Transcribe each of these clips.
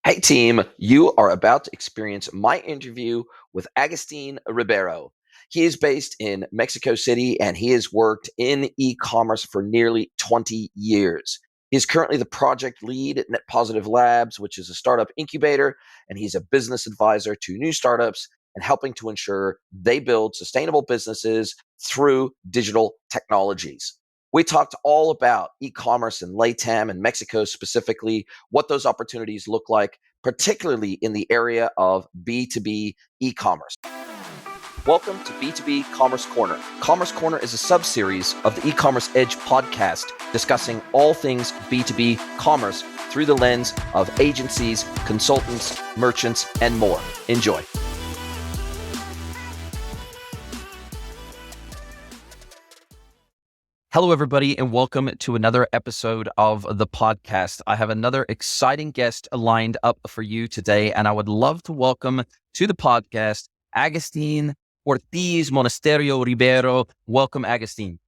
Hey team, you are about to experience my interview with Agustin RIVERO. He is based in Mexico City and he has worked in e-commerce for nearly 20 years. He is currently the project lead at Net Positive Labs, which is a startup incubator, and he's a business advisor to new startups and helping to ensure they build sustainable businesses through digital technologies. We talked all about e-commerce in Latam and Mexico specifically, what those opportunities look like, particularly in the area of B2B e-commerce. Welcome to B2B Commerce Corner. Commerce Corner is a sub-series of the E-Commerce Edge podcast discussing all things B2B commerce through the lens of agencies, consultants, merchants, and more. Enjoy. Hello, everybody, and welcome to another episode of the podcast. I have another exciting guest lined up for you today, and I would love to welcome to the podcast Agustin Ortiz Monasterio Rivero. Welcome, Agustin.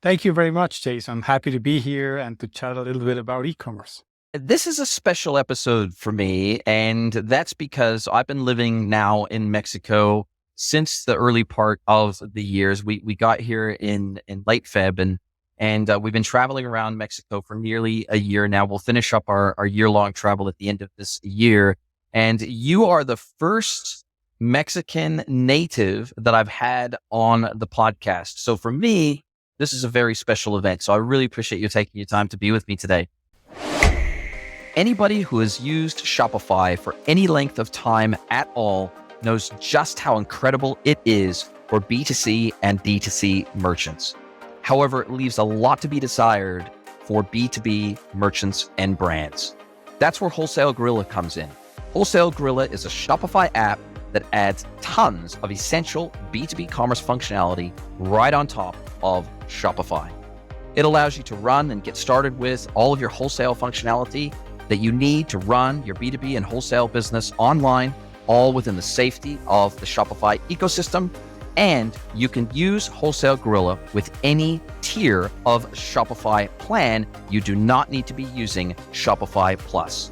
Thank you very much, Jason. I'm happy to be here and to chat a little bit about e-commerce. This is a special episode for me, and that's because I've been living now in Mexico since the early part of the years. We got here in late Feb, and we've been traveling around Mexico for nearly a year now. We'll finish up our year-long travel at the end of this year. And you are the first Mexican native that I've had on the podcast. So for me, this is a very special event. So I really appreciate you taking your time to be with me today. Anybody who has used Shopify for any length of time at all knows just how incredible it is for B2C and D2C merchants. However, it leaves a lot to be desired for B2B merchants and brands. That's where Wholesale Gorilla comes in. Wholesale Gorilla is a Shopify app that adds tons of essential B2B commerce functionality right on top of Shopify. It allows you to run and get started with all of your wholesale functionality that you need to run your B2B and wholesale business online, all within the safety of the Shopify ecosystem. And you can use Wholesale Gorilla with any tier of Shopify plan. You do not need to be using Shopify Plus.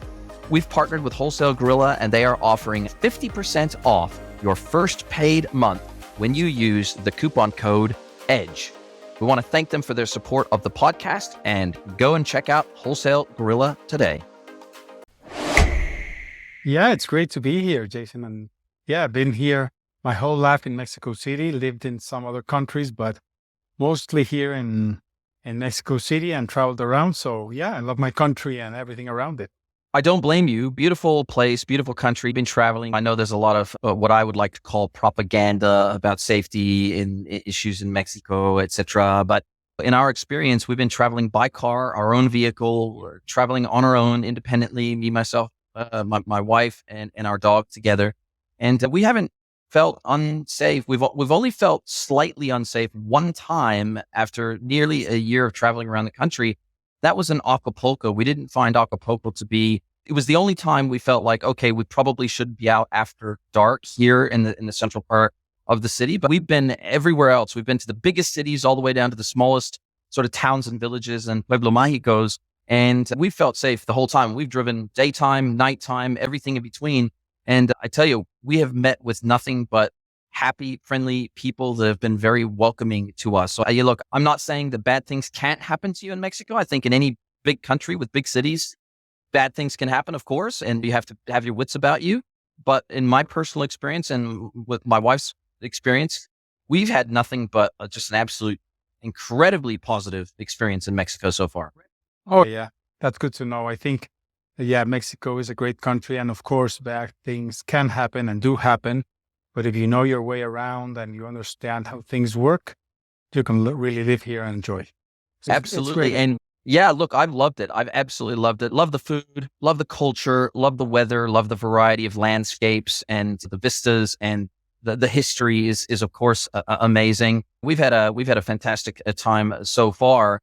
We've partnered with Wholesale Gorilla and they are offering 50% off your first paid month when you use the coupon code EDGE. We want to thank them for their support of the podcast and go and check out Wholesale Gorilla today. Yeah, it's great to be here, Jason. And yeah, I've been here my whole life in Mexico City, lived in some other countries, but mostly here in Mexico City and traveled around. So yeah, I love my country and everything around it. I don't blame you. Beautiful place, beautiful country. Been traveling. I know there's a lot of what I would like to call propaganda about safety and issues in Mexico, etc. But in our experience, we've been traveling by car, our own vehicle, or traveling on our own independently, me, myself, my wife and our dog together. And we haven't felt unsafe. We've only felt slightly unsafe one time after nearly a year of traveling around the country. That was in Acapulco. We didn't find Acapulco to be, it was the only time we felt like, okay, we probably should be out after dark here in the central part of the city. But we've been everywhere else. We've been to the biggest cities all the way down to the smallest sort of towns and villages and Pueblo Mágicos. And we felt safe the whole time. We've driven daytime, nighttime, everything in between. And I tell you, we have met with nothing but happy, friendly people that have been very welcoming to us. So look, I'm not saying that bad things can't happen to you in Mexico. I think in any big country with big cities, bad things can happen, of course, and you have to have your wits about you. But in my personal experience and with my wife's experience, we've had nothing but just an absolute incredibly positive experience in Mexico so far. Oh yeah, that's good to know. I think Mexico is a great country. And of course, bad things can happen and do happen. But if you know your way around and you understand how things work, you can really live here and enjoy. So absolutely. And yeah, look, I've loved it. I've absolutely loved it. Love the food, love the culture, love the weather, love the variety of landscapes and the vistas, and the history is of course amazing. We've had a fantastic time so far.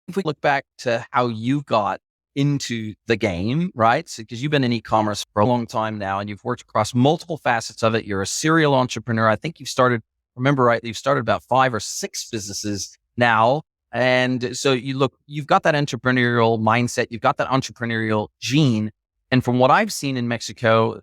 If we look back to how you got into the game, right? Because you've been in e-commerce for a long time now and you've worked across multiple facets of it. You're a serial entrepreneur. I think you've started about 5 or 6 businesses now. And so you've got that entrepreneurial mindset, you've got that entrepreneurial gene. And from what I've seen in Mexico,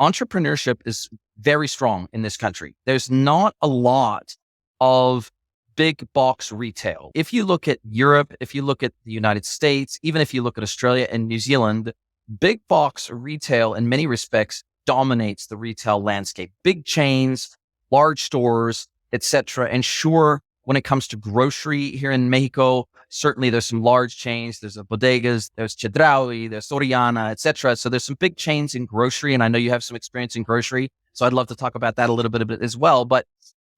entrepreneurship is very strong in this country. There's not a lot of big box retail. If you look at Europe, if you look at the United States, even if you look at Australia and New Zealand, big box retail in many respects dominates the retail landscape. Big chains, large stores, etc. And sure, when it comes to grocery here in Mexico, certainly there's some large chains. There's bodegas, there's Chedraui, there's Soriana, etc. So there's some big chains in grocery, and I know you have some experience in grocery. So I'd love to talk about that a little bit as well. But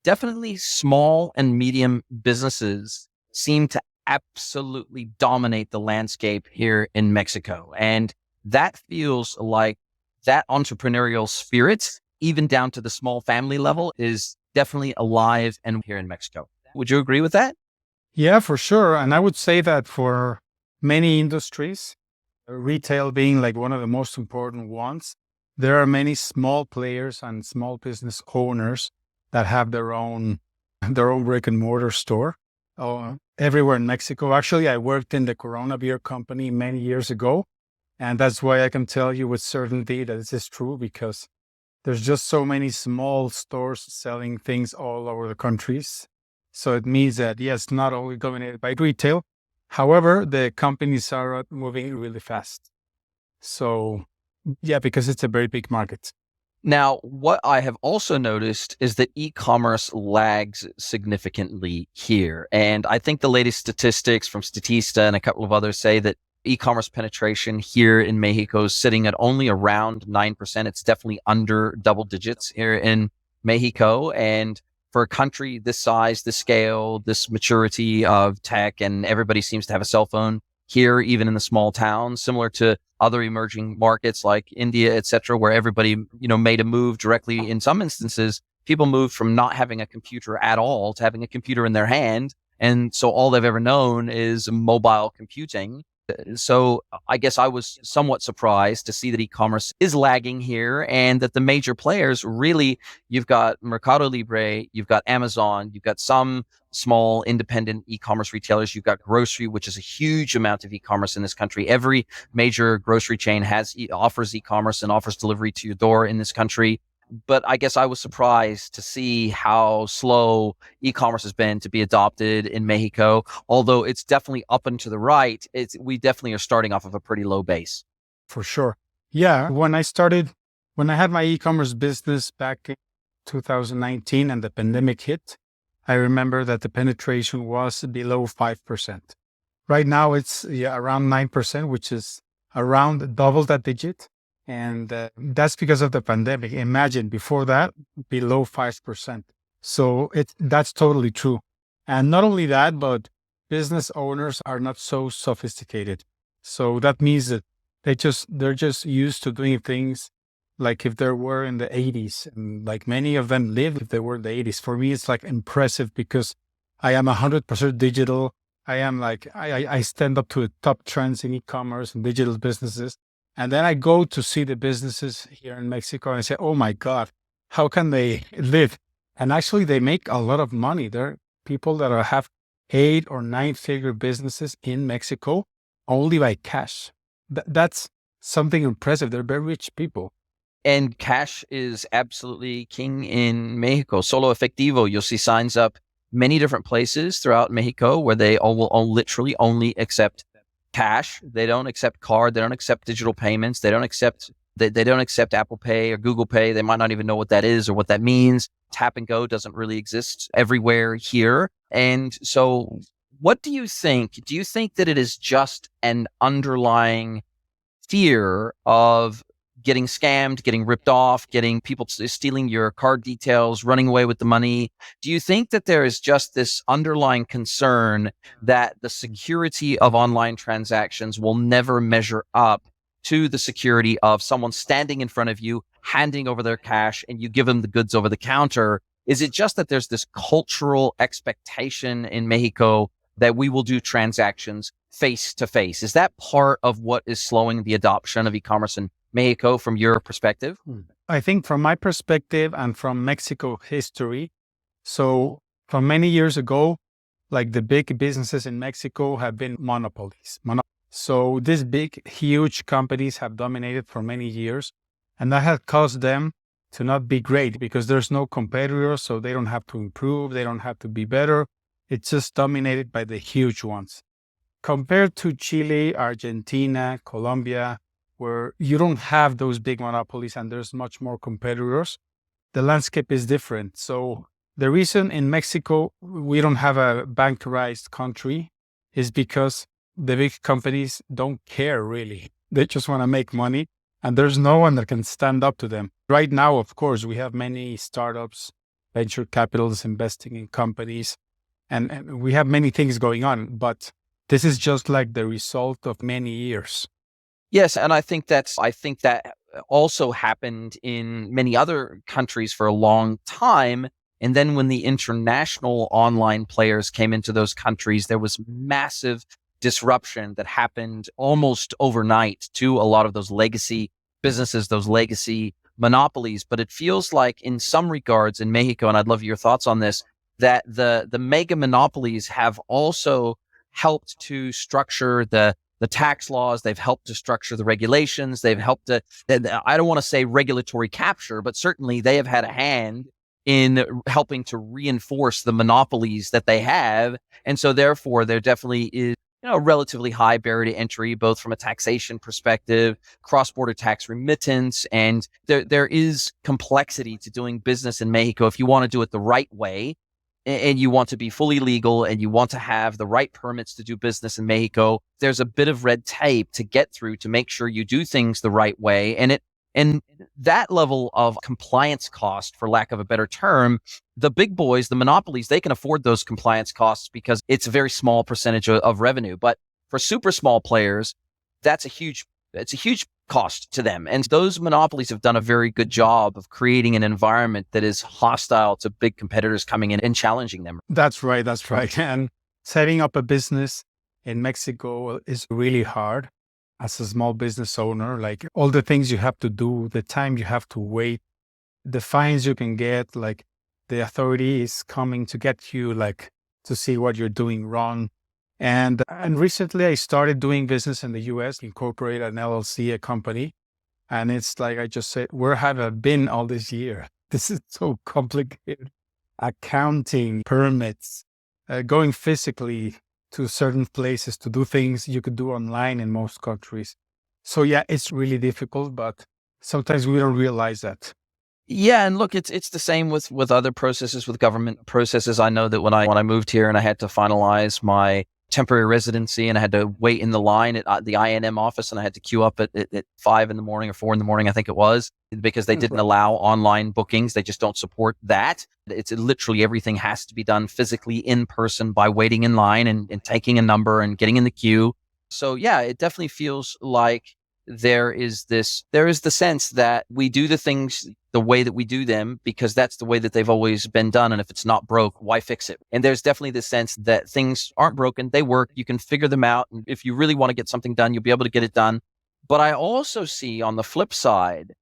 definitely small and medium businesses seem to absolutely dominate the landscape here in Mexico. And that feels like that entrepreneurial spirit, even down to the small family level, is definitely alive and here in Mexico. Would you agree with that? Yeah, for sure. And I would say that for many industries, retail being like one of the most important ones, there are many small players and small business owners that have their own brick and mortar store everywhere in Mexico. Actually, I worked in the Corona beer company many years ago. And that's why I can tell you with certainty that this is true, because there's just so many small stores selling things all over the countries. So it means that, yes, not only dominated by retail, however, the companies are moving really fast. So yeah, because it's a very big market. Now, what I have also noticed is that e-commerce lags significantly here. And I think the latest statistics from Statista and a couple of others say that e-commerce penetration here in Mexico is sitting at only around 9%. It's definitely under double digits here in Mexico. And for a country this size, this scale, this maturity of tech, and everybody seems to have a cell phone here, even in the small towns, similar to other emerging markets like India, et cetera, where everybody, made a move directly. In some instances, people moved from not having a computer at all to having a computer in their hand. And so all they've ever known is mobile computing. So I guess I was somewhat surprised to see that e-commerce is lagging here, and that the major players really, you've got Mercado Libre, you've got Amazon, you've got some small independent e-commerce retailers, you've got grocery, which is a huge amount of e-commerce in this country. Every major grocery chain offers e-commerce and offers delivery to your door in this country. But I guess I was surprised to see how slow e-commerce has been to be adopted in Mexico. Although it's definitely up and to the right, we definitely are starting off of a pretty low base. For sure. Yeah. When I had my e-commerce business back in 2019 and the pandemic hit, I remember that the penetration was below 5%. Right now it's around 9%, which is around double that digit. And that's because of the pandemic. Imagine before that, below 5%. So that's totally true. And not only that, but business owners are not so sophisticated. So that means that they're just used to doing things like if they were in the 80s. And like many of them live if they were in the 80s. For me, it's like impressive because I am 100% digital. I am like, I stand up to the top trends in e-commerce and digital businesses. And then I go to see the businesses here in Mexico and I say, oh my God, how can they live? And actually they make a lot of money. There are people that have 8 or 9 figure businesses in Mexico only by cash. That's something impressive. They're very rich people. And cash is absolutely king in Mexico. Solo efectivo, you'll see signs up many different places throughout Mexico where they will literally only accept cash. They don't accept card. They don't accept digital payments. They don't accept Apple Pay or Google Pay. They might not even know what that is or what that means. Tap and go doesn't really exist everywhere here. And so what do you think? Do you think that it is just an underlying fear of getting scammed, getting ripped off, getting people stealing your card details, running away with the money? Do you think that there is just this underlying concern that the security of online transactions will never measure up to the security of someone standing in front of you, handing over their cash, and you give them the goods over the counter? Is it just that there's this cultural expectation in Mexico that we will do transactions face to face? Is that part of what is slowing the adoption of e-commerce in Mexico from your perspective? I think from my perspective and from Mexico history, so from many years ago, like the big businesses in Mexico have been monopolies. So these big, huge companies have dominated for many years, and that has caused them to not be great because there's no competitors, so they don't have to improve, they don't have to be better. It's just dominated by the huge ones. Compared to Chile, Argentina, Colombia, where you don't have those big monopolies and there's much more competitors, the landscape is different. So the reason in Mexico we don't have a bankerized country is because the big companies don't care really. They just want to make money and there's no one that can stand up to them. Right now, of course, we have many startups, venture capitals investing in companies, and we have many things going on, but this is just like the result of many years. Yes, and I think that also happened in many other countries for a long time. And then when the international online players came into those countries, there was massive disruption that happened almost overnight to a lot of those legacy businesses, those legacy monopolies. But it feels like in some regards in Mexico, and I'd love your thoughts on this, that the mega monopolies have also helped to structure the tax laws. They've helped to structure the regulations. They've helped to, I don't want to say regulatory capture, but certainly they have had a hand in helping to reinforce the monopolies that they have. And so therefore there definitely is, a relatively high barrier to entry, both from a taxation perspective, cross-border tax remittance, and there is complexity to doing business in Mexico if you want to do it the right way. And you want to be fully legal and you want to have the right permits to do business in Mexico, there's a bit of red tape to get through to make sure you do things the right way. And that level of compliance cost, for lack of a better term, the big boys, the monopolies, they can afford those compliance costs because it's a very small percentage of revenue. But for super small players, it's a huge cost to them. And those monopolies have done a very good job of creating an environment that is hostile to big competitors coming in and challenging them. That's right. That's right. And setting up a business in Mexico is really hard as a small business owner. Like all the things you have to do, the time you have to wait, the fines you can get, like the authority is coming to get you, like to see what you're doing wrong. And recently I started doing business in the US, incorporated an LLC, a company. And it's like I just said, where have I been all this year? This is so complicated. Accounting, permits, going physically to certain places to do things you could do online in most countries. So yeah, it's really difficult, but sometimes we don't realize that. Yeah, and look, it's the same with other processes, with government processes. I know that when I moved here and I had to finalize my temporary residency and I had to wait in the line at the INM office and I had to queue up at 5 in the morning or 4 in the morning, I think it was, because they didn't allow online bookings. They just don't support that. It's literally everything has to be done physically in person by waiting in line and taking a number and getting in the queue. So yeah, it definitely feels like there is the sense that we do the things the way that we do them because that's the way that they've always been done. And if it's not broke, why fix it? And there's definitely the sense that things aren't broken. They work. You can figure them out. And if you really want to get something done, you'll be able to get it done. But I also see on the flip side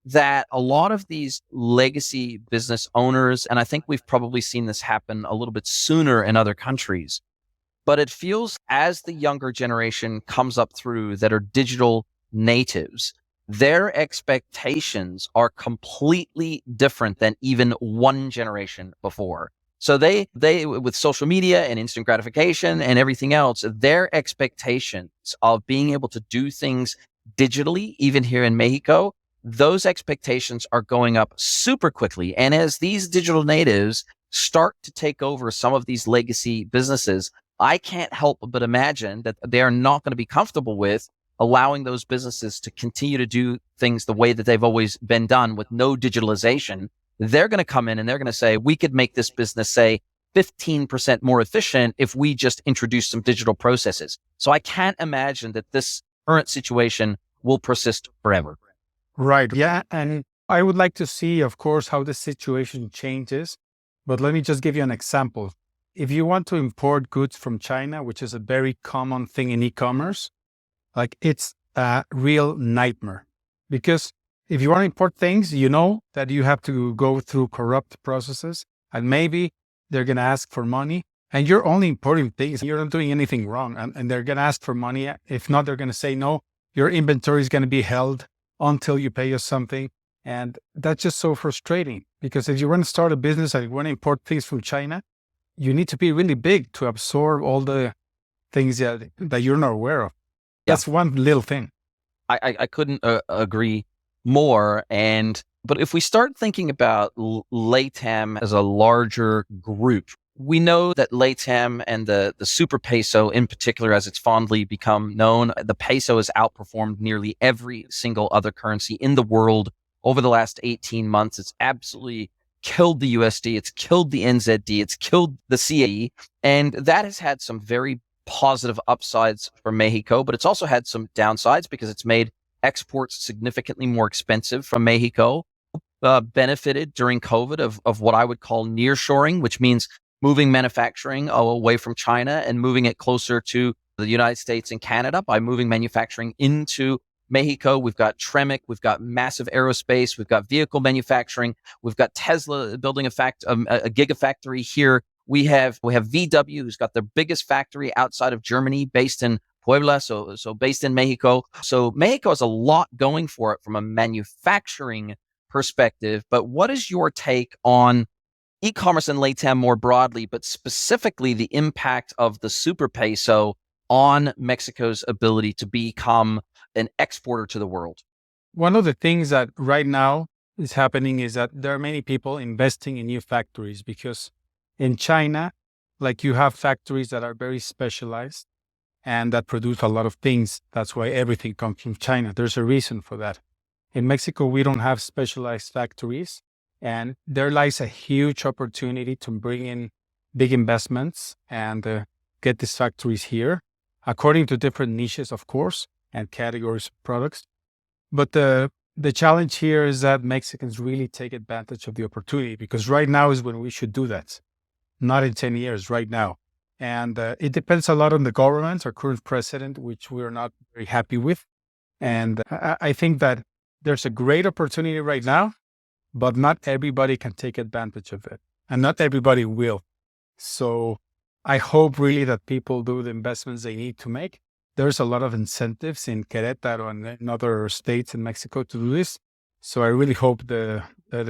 that a lot of these legacy business owners, and I think we've probably seen this happen a little bit sooner in other countries, but it feels as the younger generation comes up through that are digital natives, their expectations are completely different than even one generation before. So they with social media and instant gratification and everything else, their expectations of being able to do things digitally, even here in Mexico, those expectations are going up super quickly. And as these digital natives start to take over some of these legacy businesses, I can't help but imagine that they are not going to be comfortable with allowing those businesses to continue to do things the way that they've always been done with no digitalization. They're going to come in and they're going to say, we could make this business, say, 15% more efficient if we just introduce some digital processes. So I can't imagine that this current situation will persist forever. Right. Yeah. And I would like to see, of course, how the situation changes. But let me just give you an example. If you want to import goods from China, which is a very common thing in e-commerce, like it's a real nightmare because if you want to import things, you know that you have to go through corrupt processes and maybe they're going to ask for money And you're only importing things. You're not doing anything wrong. And they're going to ask for money. If not, they're going to say, no, your inventory is going to be held until you pay us something. And that's just so frustrating, because if you want to start a business and you want to import things from China, you need to be really big to absorb all the things that you're not aware of. Yeah. That's one little thing. I couldn't agree more. But if we start thinking about Latam as a larger group, we know that Latam and the super peso in particular, as it's fondly become known, the peso has outperformed nearly every single other currency in the world over the last 18 months. It's absolutely killed the USD. It's killed the NZD. It's killed the CAE. And that has had some very positive upsides for Mexico, but it's also had some downsides because it's made exports significantly more expensive from Mexico. Benefited during COVID of what I would call nearshoring, which means moving manufacturing away from China and moving it closer to the United States and Canada by moving manufacturing into Mexico. We've got Tremec, we've got massive aerospace, we've got vehicle manufacturing, we've got Tesla building a gigafactory here. We have VW, who's got their biggest factory outside of Germany, based in Puebla, so based in Mexico. So Mexico has a lot going for it from a manufacturing perspective. But what is your take on e-commerce in Latam more broadly, but specifically the impact of the super peso on Mexico's ability to become an exporter to the world? One of the things that right now is happening is that there are many people investing in new factories, because in China, like, you have factories that are very specialized and that produce a lot of things. That's why everything comes from China. There's a reason for that. In Mexico, we don't have specialized factories, and there lies a huge opportunity to bring in big investments and get these factories here, according to different niches, of course, and categories of products. But the challenge here is that Mexicans really take advantage of the opportunity, because right now is when we should do that, not in 10 years, right now. And it depends a lot on the government, our current president, which we're not very happy with. And I think that there's a great opportunity right now, but not everybody can take advantage of it, and not everybody will. So I hope really that people do the investments they need to make. There's a lot of incentives in Querétaro and in other states in Mexico to do this. So I really hope the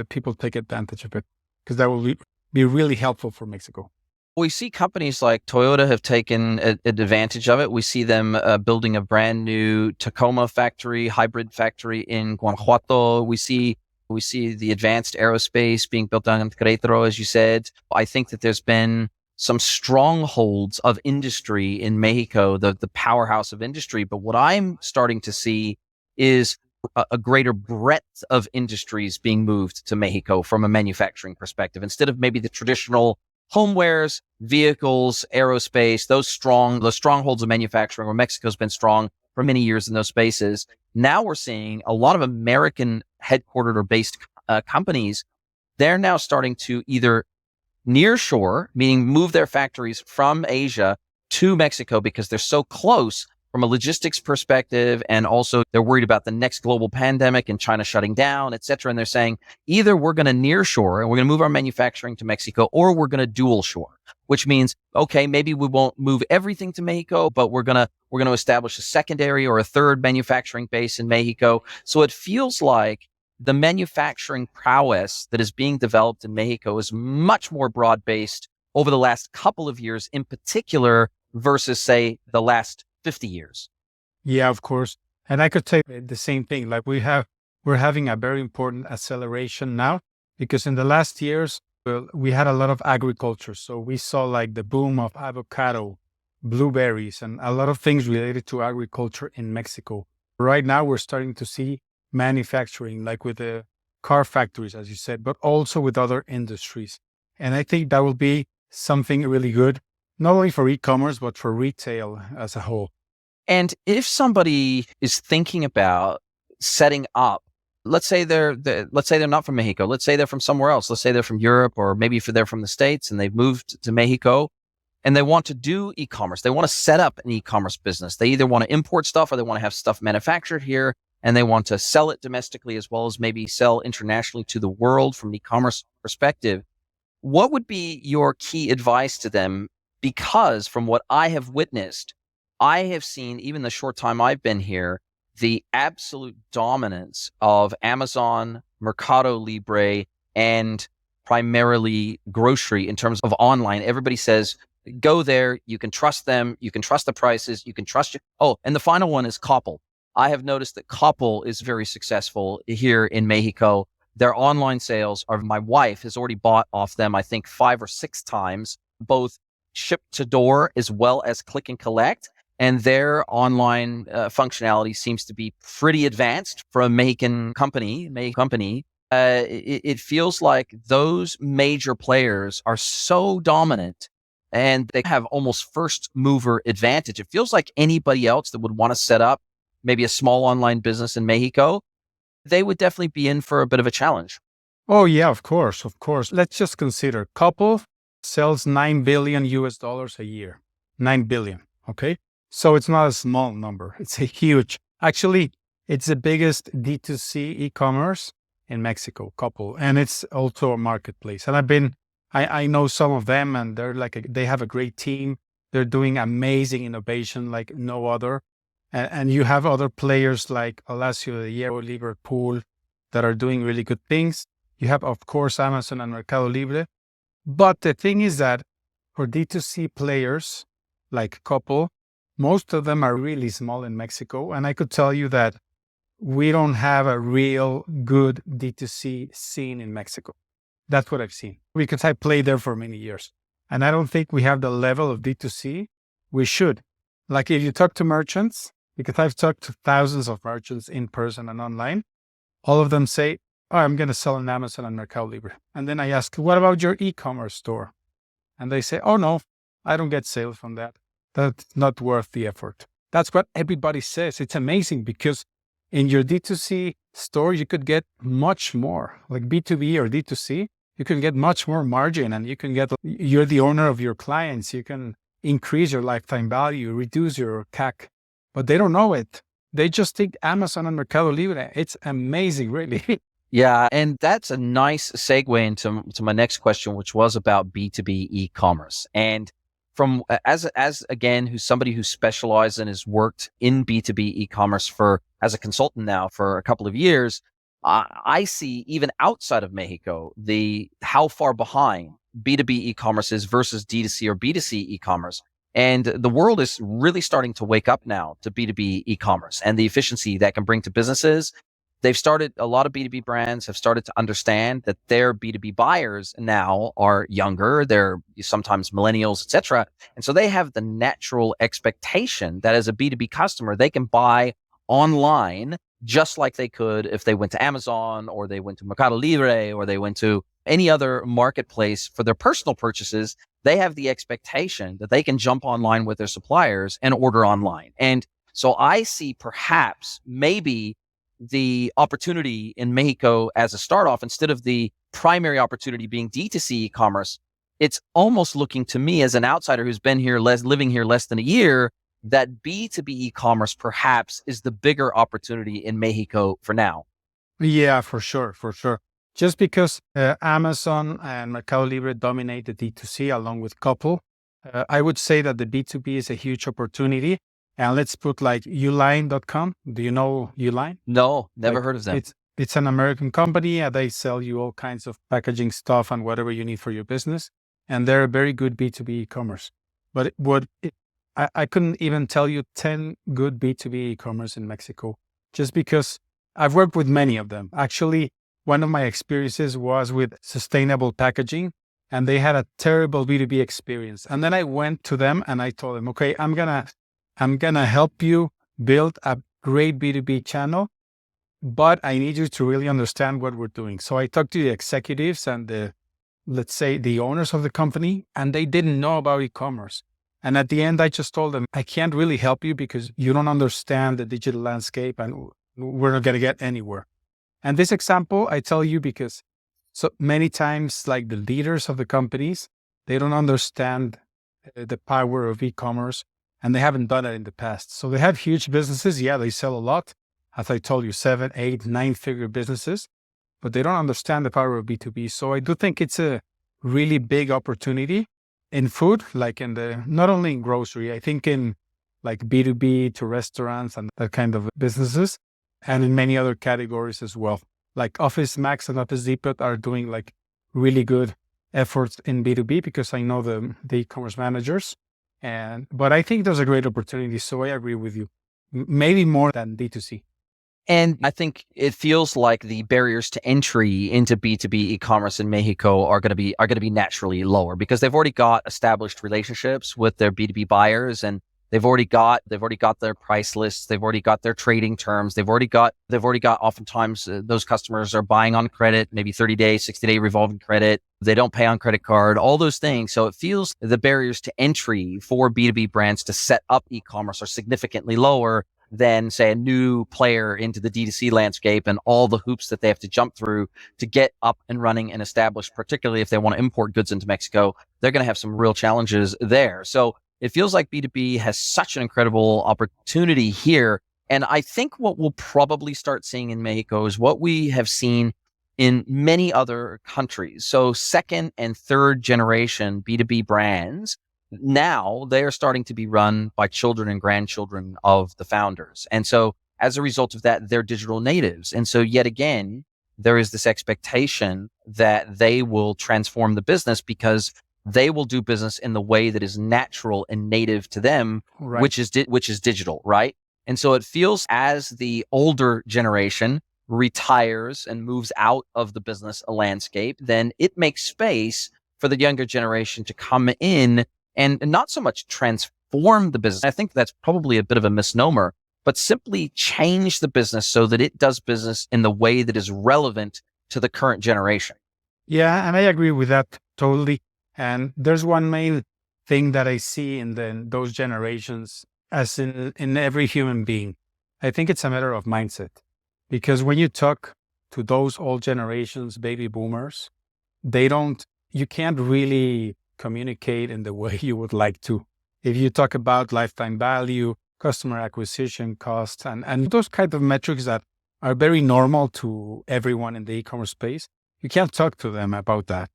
people take advantage of it, because that will be really helpful for Mexico. We see companies like Toyota have taken advantage of it. We see them building a brand new Tacoma factory, hybrid factory in Guanajuato. We see the advanced aerospace being built down in Querétaro, as you said. I think that there's been some strongholds of industry in Mexico, the powerhouse of industry. But what I'm starting to see is a greater breadth of industries being moved to Mexico from a manufacturing perspective, instead of maybe the traditional homewares, vehicles, aerospace, those strongholds of manufacturing where Mexico's been strong for many years in those spaces. Now we're seeing a lot of American headquartered or based companies. They're now starting to either nearshore, meaning move their factories from Asia to Mexico because they're so close from a logistics perspective, and also they're worried about the next global pandemic and China shutting down, et cetera. And they're saying either we're going to nearshore and we're going to move our manufacturing to Mexico, or we're going to dual shore, which means, okay, maybe we won't move everything to Mexico, but we're going to establish a secondary or a third manufacturing base in Mexico. So it feels like the manufacturing prowess that is being developed in Mexico is much more broad-based over the last couple of years in particular versus, say, the last 50 years. Yeah, of course. And I could say the same thing. Like, we're having a very important acceleration now, because in the last years, we had a lot of agriculture. So we saw like the boom of avocado, blueberries, and a lot of things related to agriculture in Mexico. Right now, we're starting to see manufacturing, like with the car factories, as you said, but also with other industries. And I think that will be something really good, not only for e-commerce, but for retail as a whole. And if somebody is thinking about setting up, let's say they're not from Mexico, let's say they're from somewhere else, let's say they're from Europe, or maybe if they're from the States and they've moved to Mexico and they want to do e-commerce, they want to set up an e-commerce business. They either want to import stuff or they want to have stuff manufactured here, and they want to sell it domestically as well as maybe sell internationally to the world from an e-commerce perspective. What would be your key advice to them because from what I have witnessed, I have seen, even the short time I've been here, the absolute dominance of Amazon, Mercado Libre, and primarily grocery in terms of online. Everybody says, go there, you can trust them, you can trust the prices, you can trust you. Oh, and the final one is Coppel. I have noticed that Coppel is very successful here in Mexico. Their online sales are, my wife has already bought off them, I think 5 or 6 times, both ship to door as well as click and collect. And their online functionality seems to be pretty advanced for a Mexican company. It feels like those major players are so dominant and they have almost first mover advantage. It feels like anybody else that would want to set up maybe a small online business in Mexico, they would definitely be in for a bit of a challenge. Oh, yeah, of course. Of course. Let's just consider Coppel sells $9 billion a year. 9 billion. Okay. So it's not a small number. It's a huge, actually, it's the biggest D2C e-commerce in Mexico, Coppel. And it's also a marketplace. And I know some of them and they're they have a great team. They're doing amazing innovation like no other. And you have other players like Palacio de Hierro, Liverpool that are doing really good things. You have, of course, Amazon and Mercado Libre. But the thing is that for D2C players like Coppel, most of them are really small in Mexico. And I could tell you that we don't have a real good D2C scene in Mexico. That's what I've seen because I played there for many years. And I don't think we have the level of D2C we should. Like if you talk to merchants, because I've talked to thousands of merchants in person and online, all of them say, oh, I'm going to sell on Amazon and Mercado Libre. And then I ask, what about your e-commerce store? And they say, oh, no, I don't get sales from that. That's not worth the effort. That's what everybody says. It's amazing because in your D2C store, you could get much more, like B2B or D2C, you can get much more margin and you're the owner of your clients. You can increase your lifetime value, reduce your CAC, but they don't know it. They just think Amazon and Mercado Libre. It's amazing, really. Yeah, and that's a nice segue into my next question, which was about B2B e-commerce. And from as again, who's somebody who specializes and has worked in B2B e-commerce as a consultant now for a couple of years, I see even outside of Mexico how far behind B2B e-commerce is versus D2C or B2C e-commerce. And the world is really starting to wake up now to B2B e-commerce and the efficiency that can bring to businesses. A lot of B2B brands have started to understand that their B2B buyers now are younger, they're sometimes millennials, etc. And so they have the natural expectation that as a B2B customer, they can buy online just like they could if they went to Amazon or they went to Mercado Libre or they went to any other marketplace for their personal purchases. They have the expectation that they can jump online with their suppliers and order online. And so I see perhaps maybe the opportunity in Mexico as a start off, instead of the primary opportunity being D2C e-commerce, it's almost looking to me as an outsider who's been here living here less than a year, that B2B e-commerce perhaps is the bigger opportunity in Mexico for now. Yeah, for sure. For sure. Just because Amazon and Mercado Libre dominate the D2C along with Coppel, I would say that the B2B is a huge opportunity. And let's put like Uline.com. Do you know Uline? No, never heard of them. It's an American company. They sell you all kinds of packaging stuff and whatever you need for your business. And they're a very good B2B e-commerce. But I couldn't even tell you 10 good B2B e-commerce in Mexico, just because I've worked with many of them. Actually, one of my experiences was with sustainable packaging, and they had a terrible B2B experience. And then I went to them and I told them, okay, I'm gonna help you build a great B2B channel, but I need you to really understand what we're doing. So I talked to the executives and let's say the owners of the company, and they didn't know about e-commerce. And at the end, I just told them, I can't really help you because you don't understand the digital landscape and we're not going to get anywhere. And this example, I tell you because so many times, like the leaders of the companies, they don't understand the power of e-commerce and they haven't done it in the past. So they have huge businesses. Yeah, they sell a lot. As I told you, 7, 8, 9-figure businesses, but they don't understand the power of B2B. So I do think it's a really big opportunity. in food, like in the, not only in grocery, I think in like B2B to restaurants and that kind of businesses, and in many other categories as well. Like Office Max and Office Depot are doing like really good efforts in B2B because I know the e-commerce managers. But I think there's a great opportunity. So I agree with you. Maybe more than D2C. And I think it feels like the barriers to entry into B2B e-commerce in Mexico are going to be naturally lower because they've already got established relationships with their B2B buyers, and they've already got their price lists, they've already got their trading terms, they've already got oftentimes those customers are buying on credit, maybe 30-day, 60-day revolving credit. They don't pay on credit card, all those things. So it feels the barriers to entry for B2B brands to set up e-commerce are significantly lower than, say, a new player into the D2C landscape and all the hoops that they have to jump through to get up and running and established, particularly if they want to import goods into Mexico. They're going to have some real challenges there. So it feels like B2B has such an incredible opportunity here. And I think what we'll probably start seeing in Mexico is what we have seen in many other countries. So second and third generation B2B brands, now they are starting to be run by children and grandchildren of the founders. And so as a result of that, they're digital natives. And so yet again, there is this expectation that they will transform the business because they will do business in the way that is natural and native to them, Right. which is digital, right? And so it feels as the older generation retires and moves out of the business landscape, then it makes space for the younger generation to come in and not so much transform the business. I think that's probably a bit of a misnomer, but simply change the business so that it does business in the way that is relevant to the current generation. Yeah, and I agree with that totally. And there's one main thing that I see in those generations, as in every human being. I think it's a matter of mindset. Because when you talk to those old generations, baby boomers, you can't really communicate in the way you would like to. If you talk about lifetime value, customer acquisition costs, and those kind of metrics that are very normal to everyone in the e-commerce space, you can't talk to them about that.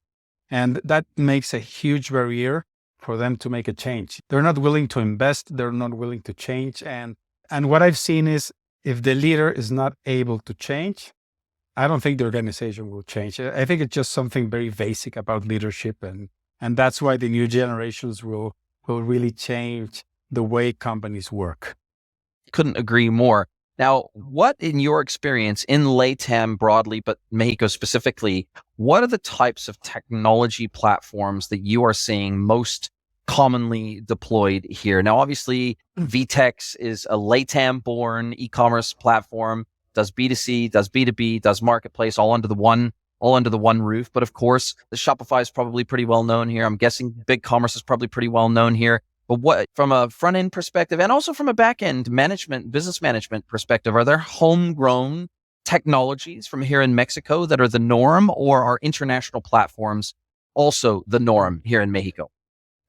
And that makes a huge barrier for them to make a change. They're not willing to invest. They're not willing to change. And what I've seen is if the leader is not able to change, I don't think the organization will change. I think it's just something very basic about leadership. And that's why the new generations will really change the way companies work. Couldn't agree more. Now, what in your experience in Latam broadly, but Mexico specifically, what are the types of technology platforms that you are seeing most commonly deployed here? Now, obviously, VTEX is a Latam-born e-commerce platform, does B2C, does B2B, does marketplace, all under the one roof. But of course, the Shopify is probably pretty well known here. I'm guessing BigCommerce is probably pretty well known here. But what, from a front end perspective and also from a back end business management perspective, are there homegrown technologies from here in Mexico that are the norm, or are international platforms also the norm here in Mexico?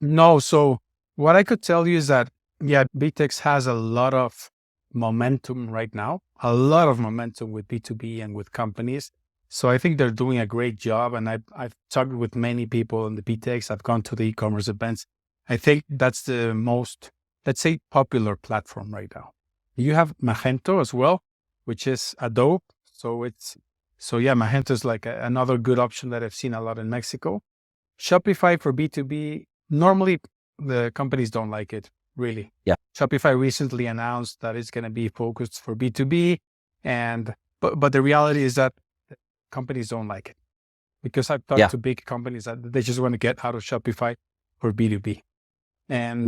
No. So what I could tell you is that, yeah, VTEX has a lot of momentum right now, a lot of momentum with B2B and with companies. So I think they're doing a great job. And I've talked with many people in the VTEX. I've gone to the e-commerce events. I think that's the most, let's say, popular platform right now. You have Magento as well, which is Adobe. So yeah, Magento is like another good option that I've seen a lot in Mexico. Shopify for B2B, normally the companies don't like it, really. Yeah. Shopify recently announced that it's going to be focused for B2B. But the reality is that companies don't like it. Because I've talked to big companies that they just want to get out of Shopify for B2B. And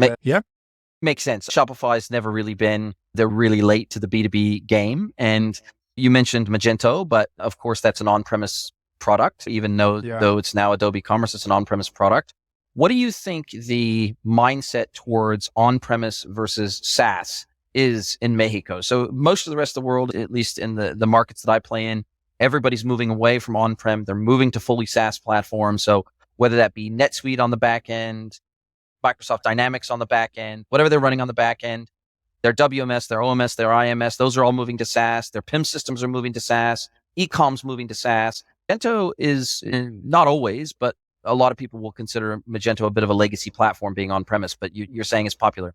makes sense. Shopify's never really been, they're really late to the B2B game. And you mentioned Magento, but of course that's an on-premise product, even though it's now Adobe Commerce, it's an on-premise product. What do you think the mindset towards on-premise versus SaaS is in Mexico? So most of the rest of the world, at least in the markets that I play in, everybody's moving away from on-prem. They're moving to fully SaaS platforms. So whether that be NetSuite on the back end, Microsoft Dynamics on the back end, whatever they're running on the back end, their WMS, their OMS, their IMS, those are all moving to SaaS. Their PIM systems are moving to SaaS. E-com's moving to SaaS. Magento is not always, but a lot of people will consider Magento a bit of a legacy platform being on premise, but you're saying it's popular.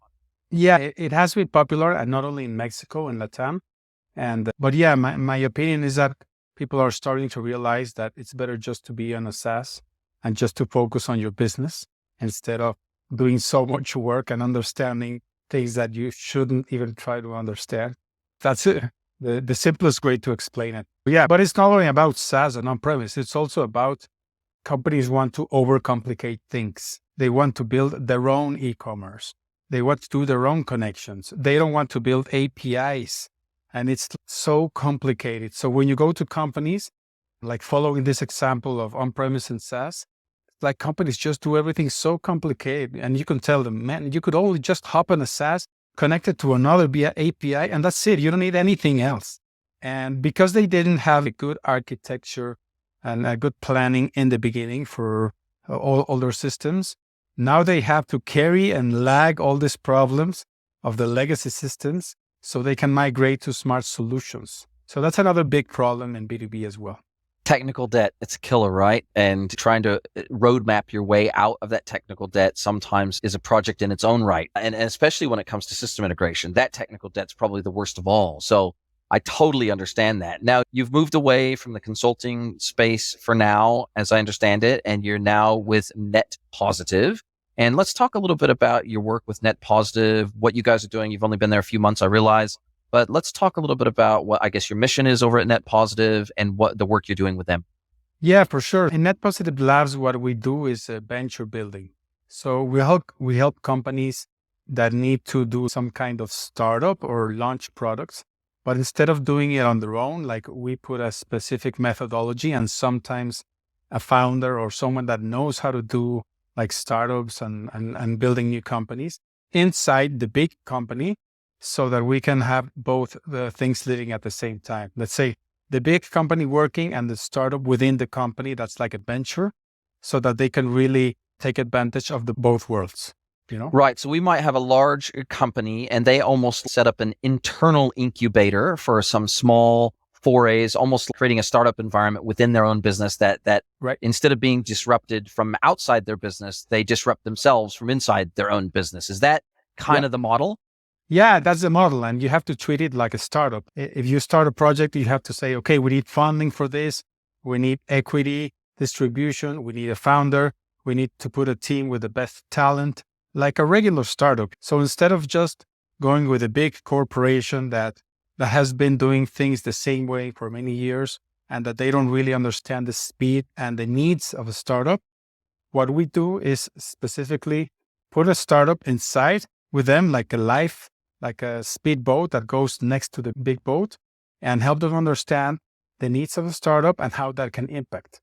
Yeah, it has been popular, and not only in Mexico and Latam. But yeah, my opinion is that people are starting to realize that it's better just to be on a SaaS and just to focus on your business instead of doing so much work and understanding things that you shouldn't even try to understand. That's it. The simplest way to explain it. Yeah, but it's not only about SaaS and on-premise. It's also about companies want to overcomplicate things. They want to build their own e-commerce. They want to do their own connections. They don't want to build APIs. And it's so complicated. So when you go to companies, like following this example of on-premise and SaaS, like companies just do everything so complicated. And you can tell them, man, you could only just hop on a SaaS, connect it to another via API, and that's it. You don't need anything else. And because they didn't have a good architecture and a good planning in the beginning for all their systems, now they have to carry and lag all these problems of the legacy systems so they can migrate to smart solutions. So that's another big problem in B2B as well. Technical debt, it's a killer, right? And trying to roadmap your way out of that technical debt sometimes is a project in its own right. And especially when it comes to system integration, that technical debt's probably the worst of all. So I totally understand that. Now, you've moved away from the consulting space for now, as I understand it, and you're now with Net Positive. And let's talk a little bit about your work with Net Positive, what you guys are doing. You've only been there a few months, I realize, but let's talk a little bit about what I guess your mission is over at Net Positive and what the work you're doing with them. Yeah, for sure. In Net Positive Labs, what we do is venture building. So we help companies that need to do some kind of startup or launch products. But instead of doing it on their own, like we put a specific methodology and sometimes a founder or someone that knows how to do like startups and building new companies inside the big company so that we can have both the things living at the same time. Let's say the big company working and the startup within the company, that's like a venture, so that they can really take advantage of the both worlds. You know? Right. So we might have a large company and they almost set up an internal incubator for some small forays, almost creating a startup environment within their own business that right. Instead of being disrupted from outside their business, they disrupt themselves from inside their own business. Is that kind of the model? Yeah, that's the model. And you have to treat it like a startup. If you start a project, you have to say, okay, we need funding for this. We need equity, distribution. We need a founder. We need to put a team with the best talent, like a regular startup. So instead of just going with a big corporation that has been doing things the same way for many years and that they don't really understand the speed and the needs of a startup, what we do is specifically put a startup inside with them like a speedboat that goes next to the big boat and help them understand the needs of a startup and how that can impact.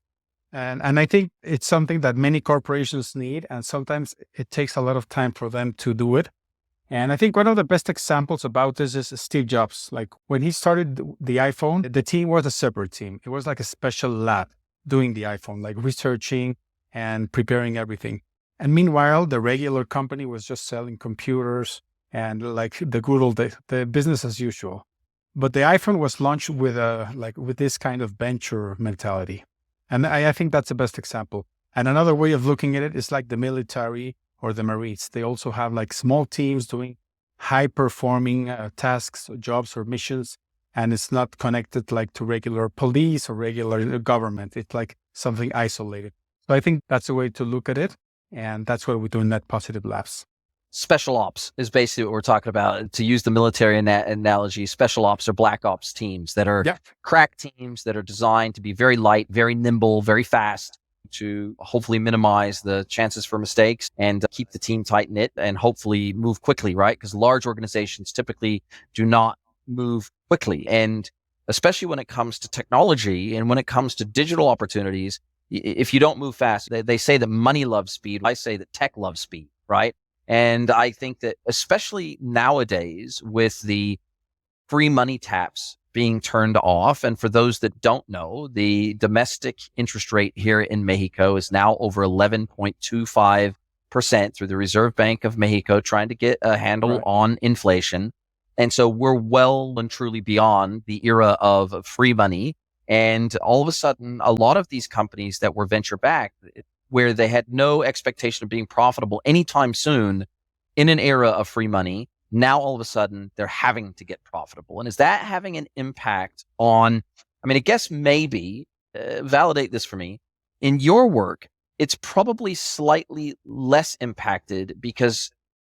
And I think it's something that many corporations need, and sometimes it takes a lot of time for them to do it. And I think one of the best examples about this is Steve Jobs. Like when he started the iPhone, the team was a separate team. It was like a special lab doing the iPhone, like researching and preparing everything. And meanwhile, the regular company was just selling computers and like the good old days, the business as usual. But the iPhone was launched with this kind of venture mentality. And I think that's the best example. And another way of looking at it is like the military or the Marines. They also have like small teams doing high performing tasks, or jobs or missions. And it's not connected like to regular police or regular government. It's like something isolated. So I think that's a way to look at it. And that's what we do in Net Positive Labs. Special ops is basically what we're talking about. To use the military analogy, special ops or black ops teams that are crack teams that are designed to be very light, very nimble, very fast, to hopefully minimize the chances for mistakes and keep the team tight knit and hopefully move quickly, right? Because large organizations typically do not move quickly. And especially when it comes to technology and when it comes to digital opportunities, if you don't move fast, they say that money loves speed. I say that tech loves speed, right? And I think that especially nowadays with the free money taps being turned off, and for those that don't know, the domestic interest rate here in Mexico is now over 11.25% through the Reserve Bank of Mexico, trying to get a handle on inflation. And so we're well and truly beyond the era of free money. And all of a sudden, a lot of these companies that were venture backed, where they had no expectation of being profitable anytime soon in an era of free money. Now, all of a sudden, they're having to get profitable. And is that having an impact on, I mean, I guess maybe, validate this for me, in your work, it's probably slightly less impacted because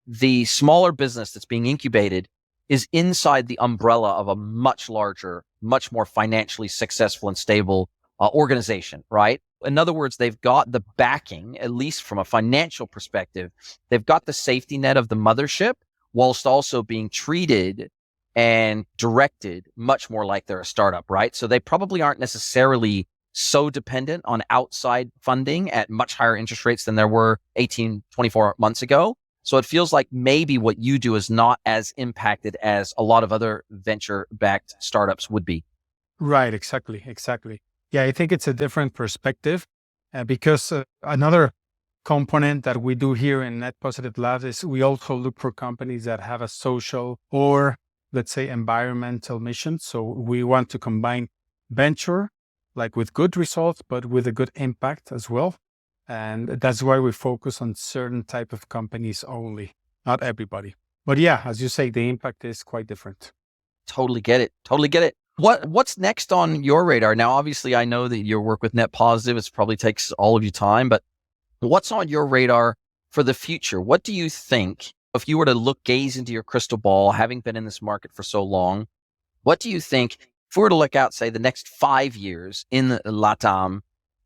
the smaller business that's being incubated is inside the umbrella of a much larger, much more financially successful and stable organization, right? In other words, they've got the backing, at least from a financial perspective, they've got the safety net of the mothership, whilst also being treated and directed much more like they're a startup, right? So they probably aren't necessarily so dependent on outside funding at much higher interest rates than there were 18, 24 months ago. So it feels like maybe what you do is not as impacted as a lot of other venture-backed startups would be. Right, exactly. Yeah, I think it's a different perspective because another component that we do here in Net Positive Labs is we also look for companies that have a social or, let's say, environmental mission. So we want to combine venture, like with good results, but with a good impact as well. And that's why we focus on certain type of companies only, not everybody. But yeah, as you say, the impact is quite different. Totally get it. What's next on your radar? Now, obviously, I know that your work with Net Positive, it probably takes all of your time, but what's on your radar for the future? What do you think, if you were to gaze into your crystal ball, having been in this market for so long, what do you think, if we were to look out, say, the next 5 years in Latam,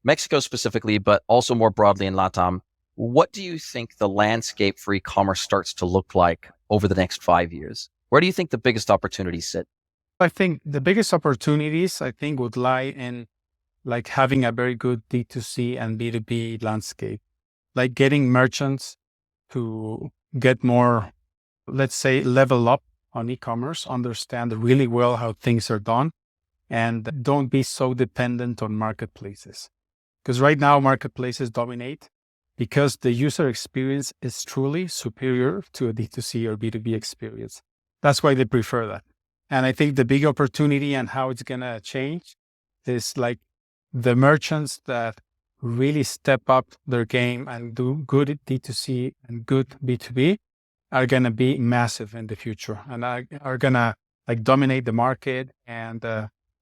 Mexico specifically, but also more broadly in Latam, what do you think the landscape for e-commerce starts to look like over the next 5 years? Where do you think the biggest opportunities sit? I think the biggest opportunities, would lie in like having a very good D2C and B2B landscape, like getting merchants to get more, let's say, level up on e-commerce, understand really well how things are done, and don't be so dependent on marketplaces. Because right now, marketplaces dominate because the user experience is truly superior to a D2C or B2B experience. That's why they prefer that. And I think the big opportunity and how it's going to change is like the merchants that really step up their game and do good D2C and good B2B are going to be massive in the future and are going to like dominate the market and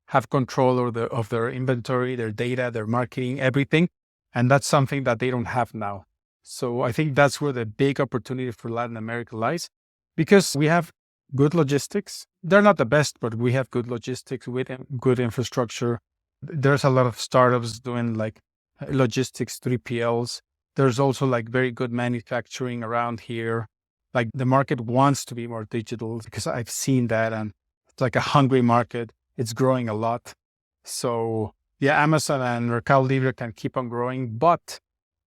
have control of their inventory, their data, their marketing, everything. And that's something that they don't have now. So I think that's where the big opportunity for Latin America lies, because we have good logistics. They're not the best, but we have good logistics with good infrastructure. There's a lot of startups doing like logistics 3PLs. There's also like very good manufacturing around here. Like the market wants to be more digital because I've seen that, and it's like a hungry market. It's growing a lot. So yeah, Amazon and Mercado Libre can keep on growing, but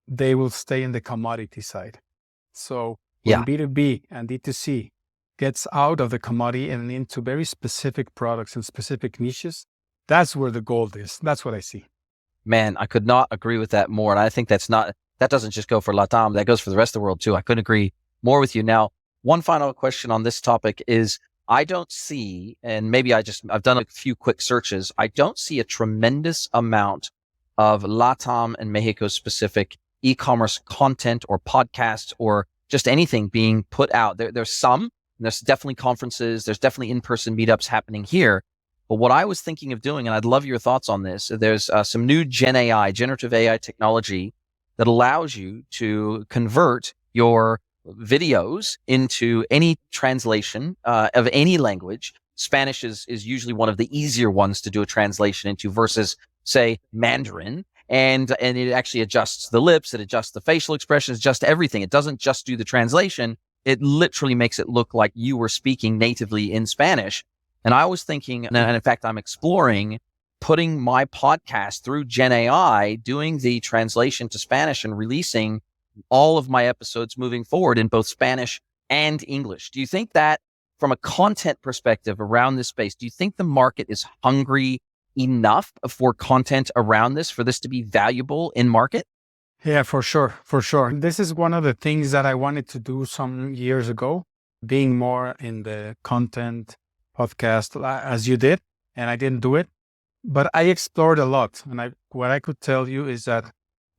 they will stay in the commodity side. So when B2B and D2C gets out of the commodity and into very specific products and specific niches, that's where the gold is. That's what I see. Man, I could not agree with that more. And I think that doesn't just go for Latam, that goes for the rest of the world too. I couldn't agree more with you. Now, one final question on this topic is, I don't see, and maybe I've done a few quick searches, I don't see a tremendous amount of Latam and Mexico specific e-commerce content or podcasts or just anything being put out. There's definitely conferences, there's definitely in-person meetups happening here. But what I was thinking of doing, and I'd love your thoughts on this, there's some new generative AI technology that allows you to convert your videos into any translation of any language. Spanish is usually one of the easier ones to do a translation into versus, say, Mandarin. And it actually adjusts the lips, it adjusts the facial expressions, adjusts everything. It doesn't just do the translation. It literally makes it look like you were speaking natively in Spanish. And I was thinking, and in fact, I'm exploring putting my podcast through Gen AI, doing the translation to Spanish and releasing all of my episodes moving forward in both Spanish and English. Do you think that from a content perspective around this space, do you think the market is hungry enough for content around this, for this to be valuable in market? Yeah, for sure. This is one of the things that I wanted to do some years ago, being more in the content podcast as you did, and I didn't do it, but I explored a lot. And what I could tell you is that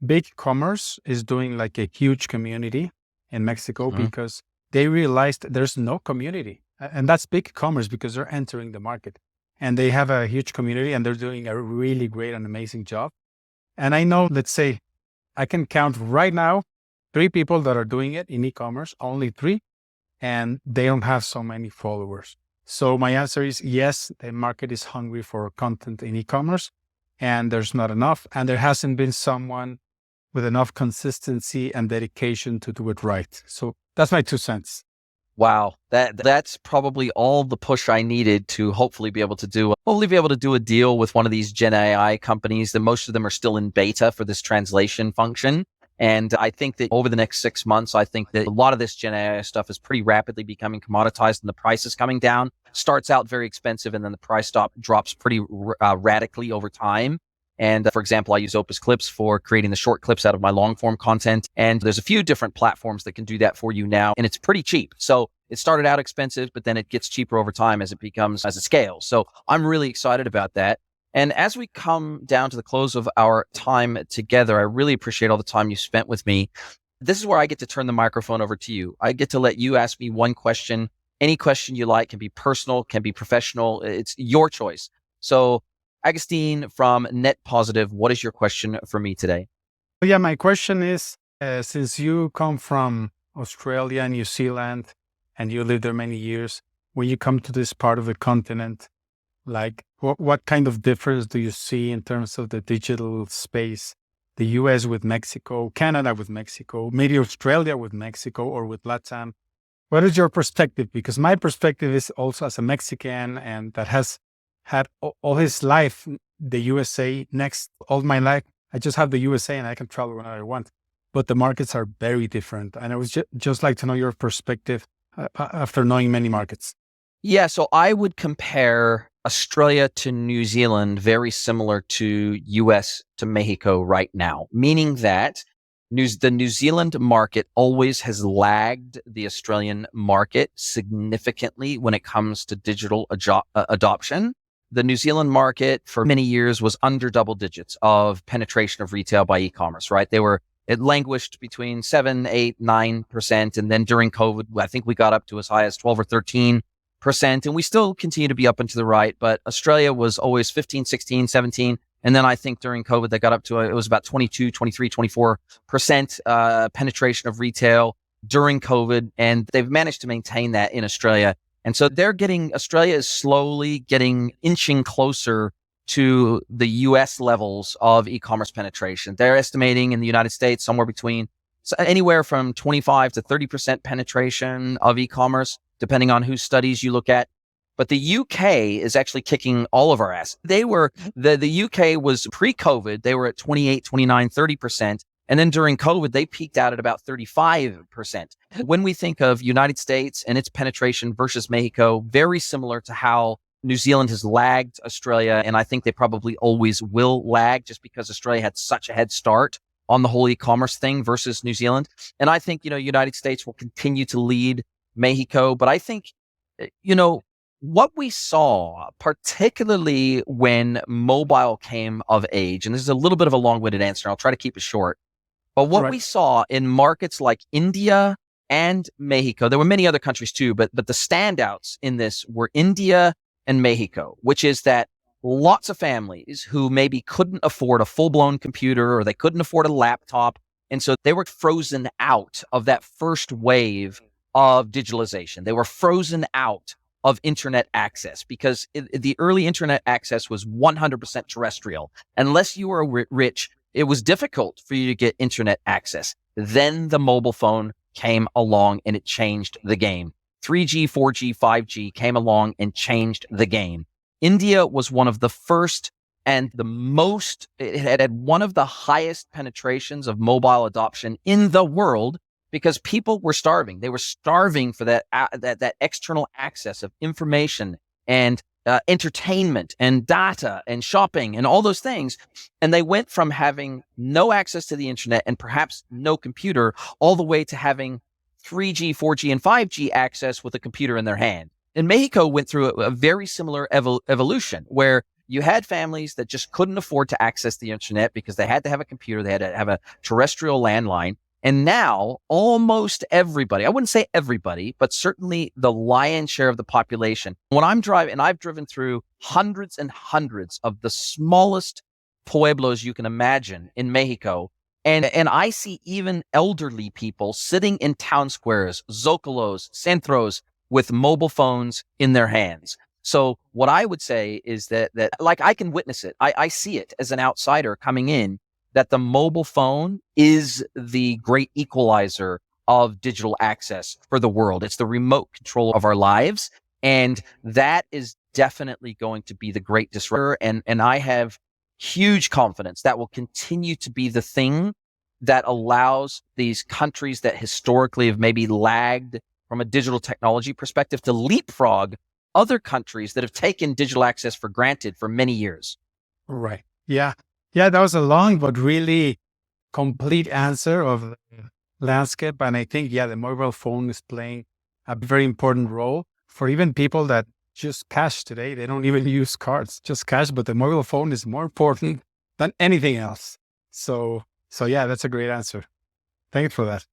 Big Commerce is doing like a huge community in Mexico Mhm. because they realized there's no community. And that's Big Commerce because they're entering the market. And they have a huge community and they're doing a really great and amazing job. And I know, let's say, I can count right now 3 people that are doing it in e-commerce, only 3, and they don't have so many followers. So my answer is yes, the market is hungry for content in e-commerce and there's not enough. And there hasn't been someone with enough consistency and dedication to do it right. So that's my 2 cents. Wow, that's probably all the push I needed to hopefully be able to do a deal with one of these Gen AI companies. That most of them are still in beta for this translation function. And I think that over the next 6 months, I think that a lot of this Gen AI stuff is pretty rapidly becoming commoditized, and the price is coming down. Starts out very expensive, and then the price drops pretty radically over time. And for example, I use Opus Clips for creating the short clips out of my long form content. And there's a few different platforms that can do that for you now. And it's pretty cheap. So it started out expensive, but then it gets cheaper over time as it scales. So I'm really excited about that. And as we come down to the close of our time together, I really appreciate all the time you spent with me. This is where I get to turn the microphone over to you. I get to let you ask me one question. Any question you like, can be personal, can be professional. It's your choice. So Agustin from Net Positive, what is your question for me today? Yeah, my question is, since you come from Australia and New Zealand and you lived there many years, when you come to this part of the continent, like what kind of difference do you see in terms of the digital space? The US with Mexico, Canada with Mexico, maybe Australia with Mexico or with Latam. What is your perspective? Because my perspective is also as a Mexican and that has had all his life, the USA next, all my life. I just have the USA and I can travel whenever I want. But the markets are very different. And I was just like to know your perspective after knowing many markets. Yeah, so I would compare Australia to New Zealand very similar to US to Mexico right now, meaning that the New Zealand market always has lagged the Australian market significantly when it comes to digital adoption. The New Zealand market for many years was under double digits of penetration of retail by e-commerce, right? It languished between 7, 8, 9%. And then during COVID, I think we got up to as high as 12 or 13%. And we still continue to be up and to the right, but Australia was always 15, 16, 17. And then I think during COVID, they got up to, it was about 22, 23, 24% penetration of retail during COVID. And they've managed to maintain that in Australia. And so Australia is slowly inching closer to the US levels of e-commerce penetration. They're estimating in the United States anywhere from 25 to 30% penetration of e-commerce, depending on whose studies you look at. But the UK is actually kicking all of our ass. The UK was pre-COVID, they were at 28, 29, 30%. And then during COVID, they peaked out at about 35%. When we think of United States and its penetration versus Mexico, very similar to how New Zealand has lagged Australia. And I think they probably always will lag just because Australia had such a head start on the whole e-commerce thing versus New Zealand. And I think, United States will continue to lead Mexico. But I think, what we saw, particularly when mobile came of age, and this is a little bit of a long-winded answer, I'll try to keep it short. But what we saw in markets like India and Mexico, there were many other countries too, but the standouts in this were India and Mexico, which is that lots of families who maybe couldn't afford a full-blown computer or they couldn't afford a laptop. And so they were frozen out of that first wave of digitalization. They were frozen out of internet access because the early internet access was 100% terrestrial. Unless you were rich, it was difficult for you to get internet access. Then the mobile phone came along and it changed the game. 3G, 4G, 5G came along and changed the game. India was one of the first and it had one of the highest penetrations of mobile adoption in the world because people were starving. They were starving for that external access of information and entertainment and data and shopping and all those things. And they went from having no access to the internet and perhaps no computer all the way to having 3G, 4G, and 5G access with a computer in their hand. And Mexico went through a very similar evolution where You had families that just couldn't afford to access the internet because they had to have a computer, they had to have a terrestrial landline. And now almost everybody, I wouldn't say everybody, but certainly the lion's share of the population. When I'm driving, and I've driven through hundreds and hundreds of the smallest pueblos you can imagine in Mexico, and I see even elderly people sitting in town squares, zocolos, centros, with mobile phones in their hands. So what I would say is that like I can witness it. I see it as an outsider coming in, that the mobile phone is the great equalizer of digital access for the world. It's the remote control of our lives. And that is definitely going to be the great disruptor. And I have huge confidence that will continue to be the thing that allows these countries that historically have maybe lagged from a digital technology perspective to leapfrog other countries that have taken digital access for granted for many years. Right. Yeah. Yeah, that was a long but really complete answer of the landscape. And I think, yeah, the mobile phone is playing a very important role for even people that just cash today. They don't even use cards, just cash, but the mobile phone is more important than anything else. So yeah, that's a great answer. Thanks for that.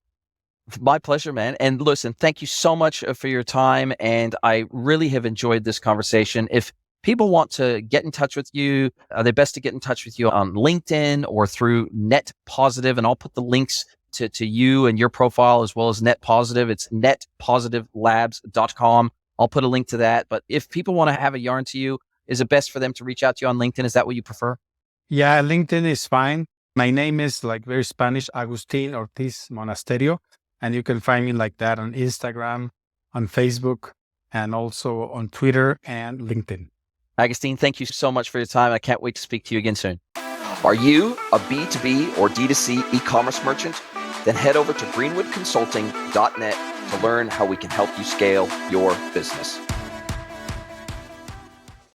My pleasure, man. And listen, thank you so much for your time. And I really have enjoyed this conversation. If people want to get in touch with you, are they best to get in touch with you on LinkedIn or through Net Positive? And I'll put the links to you and your profile as well as Net Positive. It's netpositivelabs.com. I'll put a link to that. But if people want to have a yarn to you, is it best for them to reach out to you on LinkedIn? Is that what you prefer? Yeah, LinkedIn is fine. My name is like very Spanish, Agustin Ortiz Monasterio. And you can find me like that on Instagram, on Facebook, and also on Twitter and LinkedIn. Agustin, thank you so much for your time. I can't wait to speak to you again soon. Are you a B2B or D2C e-commerce merchant? Then head over to greenwoodconsulting.net to learn how we can help you scale your business.